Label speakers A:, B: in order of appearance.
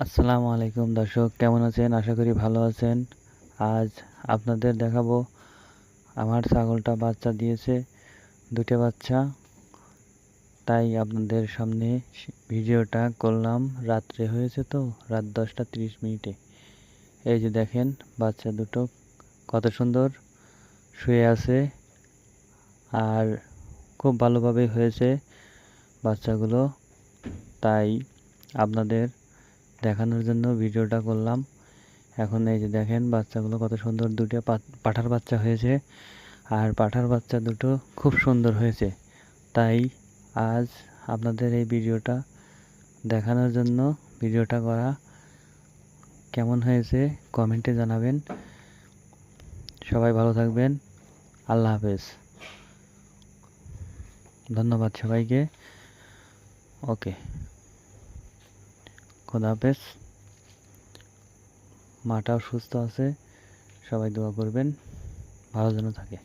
A: আসসালামু আলাইকুম দর্শক, কেমন আছেন? আশা করি ভালো আছেন। আজ আপনাদের দেখাবো আমার ছাগলটা বাচ্চা দিয়েছে, দুটো বাচ্চা। তাই আপনাদের সামনে ভিডিওটা করলাম। রাত্রে হয়েছে তো, রাত 10টা 30 মিনিটে। এই যে দেখেন বাচ্চা দুটো কত সুন্দর শুয়ে আছে, আর খুব ভালোভাবে হয়েছে বাচ্চাগুলো। তাই আপনাদের দেখানোর জন্য ভিডিওটা করলাম। এখন এই যে দেখেন বাচ্চাগুলো কত সুন্দর, দুটো পাঠার বাচ্চা হয়েছে, আর পাঠার বাচ্চা দুটো খুব সুন্দর হয়েছে। তাই আজ আপনাদের এই ভিডিওটা দেখানোর জন্য ভিডিওটা করা। কেমন হয়েছে কমেন্টে জানাবেন। সবাই ভালো থাকবেন। আল্লাহ হাফেজ। ধন্যবাদ সবাইকে। ওকে, খোদা হাফেজ। মাটাও সুস্থ আছে, সবাই দোয়া করবেন ভালো যেন থাকে।